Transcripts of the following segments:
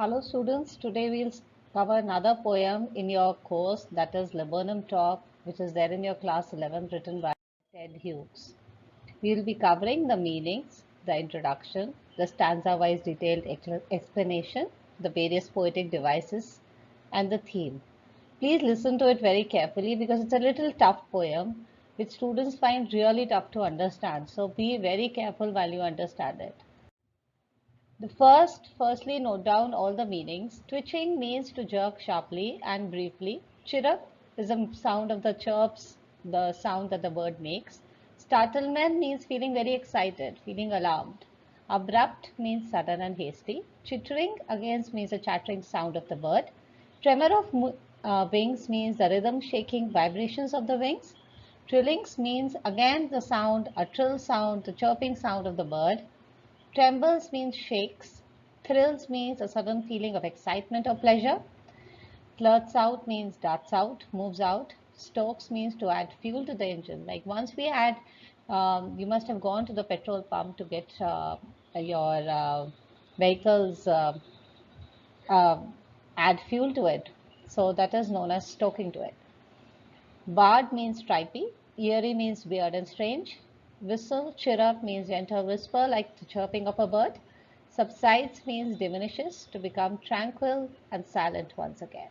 Hello students, today we'll cover another poem in your course, that is Laburnum Talk, which is there in your class 11, written by Ted Hughes. We'll be covering the meanings, the introduction, the stanza-wise detailed explanation, the various poetic devices, and the theme. Please listen to it very carefully because it's a little tough poem which students find really tough to understand. So be very careful while you understand it. Firstly, note down all the meanings. Twitching means to jerk sharply and briefly. Chirrup is the sound of the chirps, the sound that the bird makes. Startlement means feeling very excited, feeling alarmed. Abrupt means sudden and hasty. Chittering again means a chattering sound of the bird. Tremor of wings means the rhythm shaking vibrations of the wings. Trillings means again the sound, a trill sound, the chirping sound of the bird. Trembles means shakes. Thrills means a sudden feeling of excitement or pleasure. Flirts out means darts out, moves out. Stokes means to add fuel to the engine. Like once we add, you must have gone to the petrol pump to get your vehicle's uh, add fuel to it. So that is known as stoking to it. Bard means stripy. Eerie means weird and strange. Whistle, chirrup means gentle whisper like the chirping of a bird. Subsides means diminishes to become tranquil and silent once again.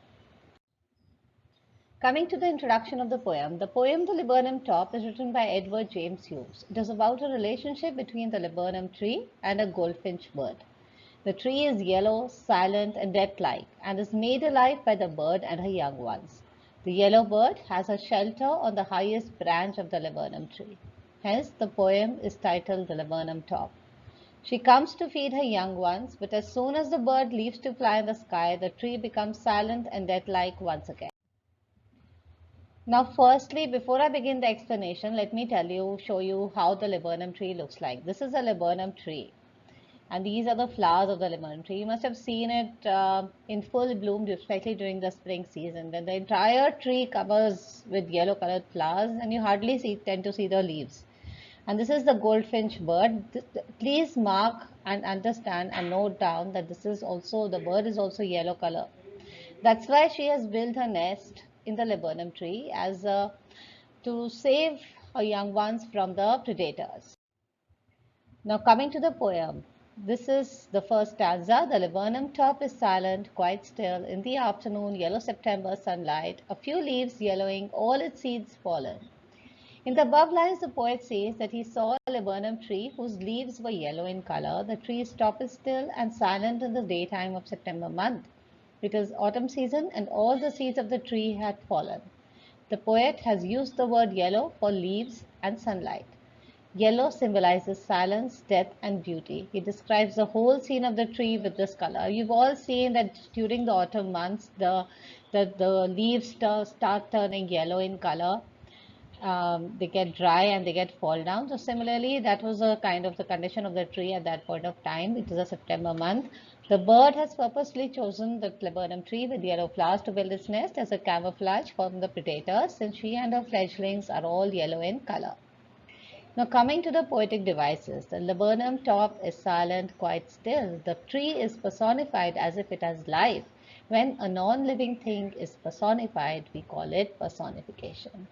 Coming to the introduction of the poem The Laburnum Top is written by Edward James Hughes. It is about a relationship between the laburnum tree and a goldfinch bird. The tree is yellow, silent, and death-like, and is made alive by the bird and her young ones. The yellow bird has her shelter on the highest branch of the laburnum tree. Hence, the poem is titled The Laburnum Top. She comes to feed her young ones, but as soon as the bird leaves to fly in the sky, the tree becomes silent and death-like once again. Now, firstly, before I begin the explanation, let me show you how the laburnum tree looks like. This is a laburnum tree. And these are the flowers of the lemon tree. You must have seen it in full bloom, especially during the spring season. Then the entire tree covers with yellow colored flowers, and you hardly tend to see the leaves. And this is the goldfinch bird. Please mark and understand and note down that the bird is also yellow color. That's why she has built her nest in the laburnum tree to save her young ones from the predators. Now coming to the poem, this is the first stanza. The laburnum top is silent, quite still. In the afternoon, yellow September sunlight, a few leaves yellowing, all its seeds fallen. In the above lines, the poet says that he saw a laburnum tree whose leaves were yellow in color. The tree's top is still and silent in the daytime of September month. It is autumn season and all the seeds of the tree had fallen. The poet has used the word yellow for leaves and sunlight. Yellow symbolizes silence, death, and beauty. He describes the whole scene of the tree with this color. You've all seen that during the autumn months, the leaves start turning yellow in color. They get dry and they get fall down. So similarly, that was a kind of the condition of the tree at that point of time. It is a September month. The bird has purposely chosen the laburnum tree with yellow flowers to build its nest as a camouflage from the predators, since she and her fledglings are all yellow in color. Now coming to the poetic devices, the laburnum top is silent, quite still. The tree is personified as if it has life. When a non-living thing is personified, we call it personification.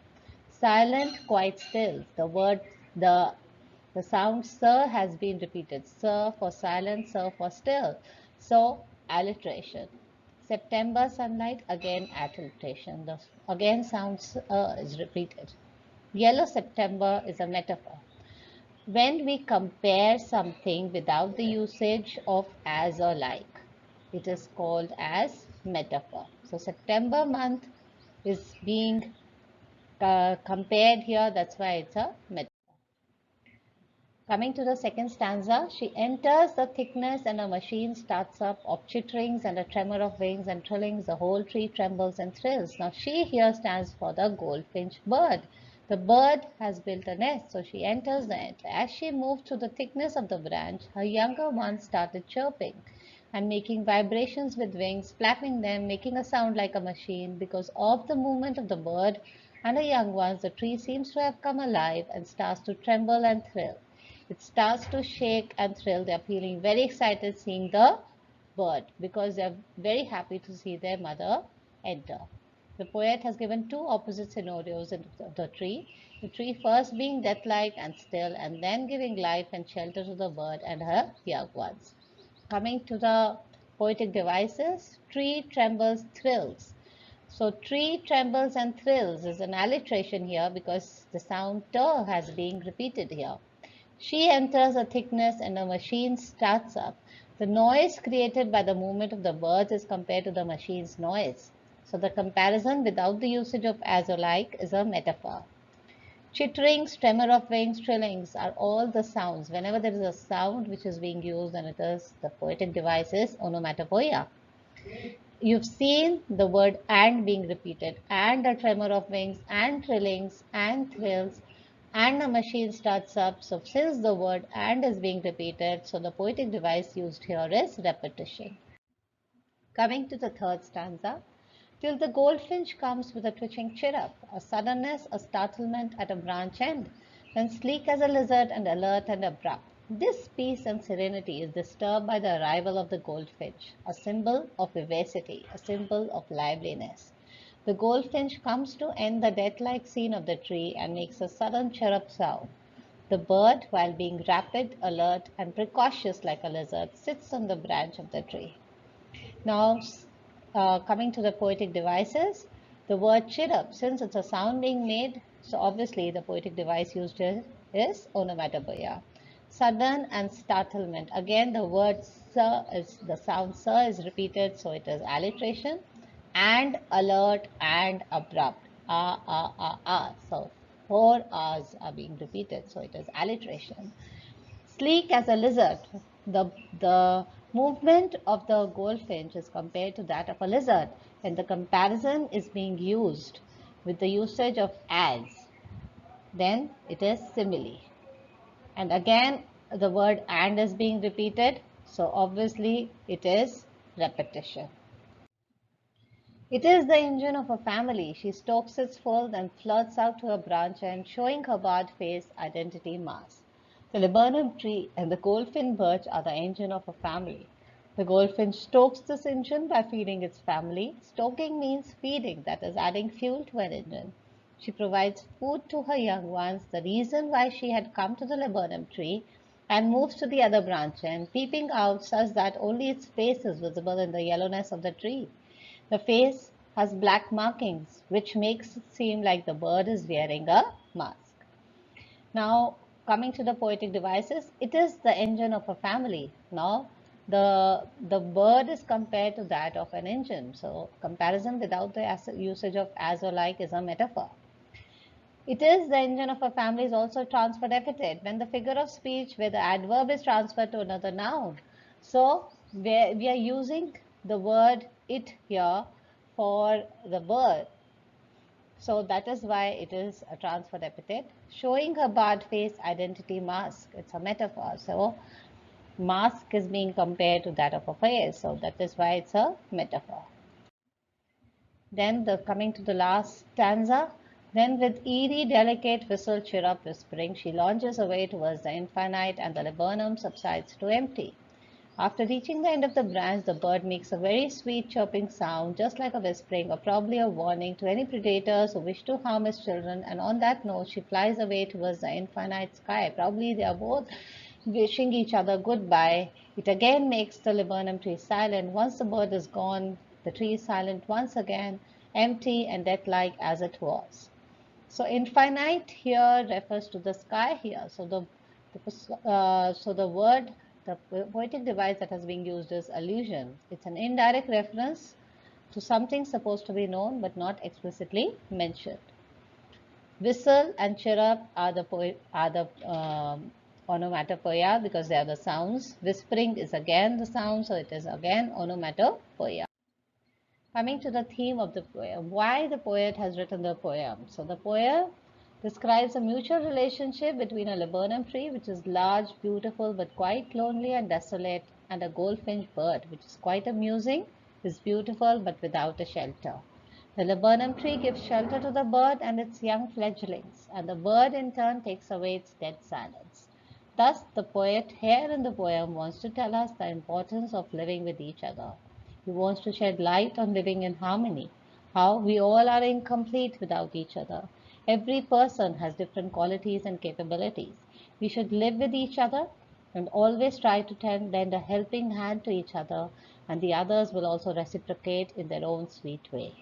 Silent, quite still. The sound sir has been repeated. Sir for silent, sir for still. So alliteration. September sunlight, again alliteration. The again sound is repeated. Yellow September is a metaphor. When we compare something without the usage of as or like, it is called as metaphor. So September month is being compared here, that's why it's a metaphor. Coming to the second stanza, she enters the thickness and a machine starts up, of chitterings and a tremor of wings and trillings, the whole tree trembles and thrills. Now she here stands for the goldfinch bird. The bird has built a nest, so she enters the nest. As she moved through the thickness of the branch, her younger ones started chirping and making vibrations with wings, flapping them, making a sound like a machine. Because of the movement of the bird and her young ones, the tree seems to have come alive and starts to tremble and thrill. It starts to shake and thrill. They are feeling very excited seeing the bird because they are very happy to see their mother enter. The poet has given two opposite scenarios in the tree first being death-like and still, and then giving life and shelter to the bird and her young ones. Coming to the poetic devices, tree trembles, thrills. So tree trembles and thrills is an alliteration here because the sound t has been repeated here. She enters a thickness and a machine starts up. The noise created by the movement of the birds is compared to the machine's noise. So the comparison without the usage of as or like is a metaphor. Chitterings, tremor of wings, trillings are all the sounds. Whenever there is a sound which is being used, then it is the poetic device is onomatopoeia. You've seen the word and being repeated, and a tremor of wings, and trillings, and thrills, and a machine starts up. So since the word and is being repeated, so the poetic device used here is repetition. Coming to the third stanza, till the goldfinch comes with a twitching chirrup, a suddenness, a startlement at a branch end, then sleek as a lizard and alert and abrupt. This peace and serenity is disturbed by the arrival of the goldfinch, a symbol of vivacity, a symbol of liveliness. The goldfinch comes to end the death-like scene of the tree and makes a sudden chirrup sound. The bird, while being rapid, alert, and precautious like a lizard, sits on the branch of the tree. Now, coming to the poetic devices, the word chirrup, since it's a sound being made, so obviously the poetic device used is onomatopoeia. Sudden and startlement. Again, the word sir is the sound sir is repeated, so it is alliteration. And alert and abrupt. Ah, ah, ah, ah. So 4 R's are being repeated, so it is alliteration. Sleek as a lizard. The movement of the goldfinch is compared to that of a lizard, and the comparison is being used with the usage of as. Then it is simile. And again, the word and is being repeated, so obviously it is repetition. It is the engine of a family. She stokes its full, then flirts out to her branch and showing her barred face, identity mask. The laburnum tree and the goldfinch birch are the engine of a family. The goldfinch stokes this engine by feeding its family. Stoking means feeding, that is adding fuel to an engine. She provides food to her young ones, the reason why she had come to the laburnum tree, and moves to the other branch and peeping out such that only its face is visible in the yellowness of the tree. The face has black markings, which makes it seem like the bird is wearing a mask. Now, coming to the poetic devices, it is the engine of a family. Now, the bird is compared to that of an engine. So, comparison without the usage of as or like is a metaphor. It is the engine of a family is also transferred epithet when the figure of speech where the adverb is transferred to another noun. So we are using the word it here for the bird. So that is why it is a transferred epithet. Showing her barred face, identity mask. It's a metaphor. So mask is being compared to that of a face. So that is why it's a metaphor. Then coming to the last stanza, then with eerie, delicate whistle chirrup whispering, she launches away towards the infinite and the laburnum subsides to empty. After reaching the end of the branch, the bird makes a very sweet chirping sound, just like a whispering or probably a warning to any predators who wish to harm its children. And on that note, she flies away towards the infinite sky. Probably they are both wishing each other goodbye. It again makes the laburnum tree silent. Once the bird is gone, the tree is silent once again, empty and death-like as it was. So infinite here refers to the sky here. So the word, the poetic device that has been used is allusion. It's an indirect reference to something supposed to be known but not explicitly mentioned. Whistle and chirrup are the onomatopoeia because they are the sounds. Whispering is again the sound, so it is again onomatopoeia. Coming to the theme of the poem, why the poet has written the poem. So the poem describes a mutual relationship between a laburnum tree, which is large, beautiful, but quite lonely and desolate, and a goldfinch bird, which is quite amusing, is beautiful, but without a shelter. The laburnum tree gives shelter to the bird and its young fledglings, and the bird in turn takes away its dead silence. Thus, the poet here in the poem wants to tell us the importance of living with each other. He wants to shed light on living in harmony, how we all are incomplete without each other. Every person has different qualities and capabilities. We should live with each other and always try to lend a helping hand to each other, and the others will also reciprocate in their own sweet way.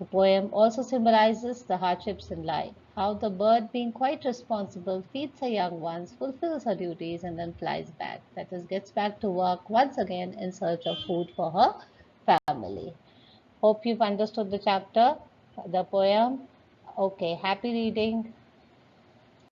The poem also symbolizes the hardships in life, how the bird, being quite responsible, feeds her young ones, fulfills her duties, and then flies back. That is, gets back to work once again in search of food for her family. Hope you've understood the chapter, the poem. Okay, happy reading.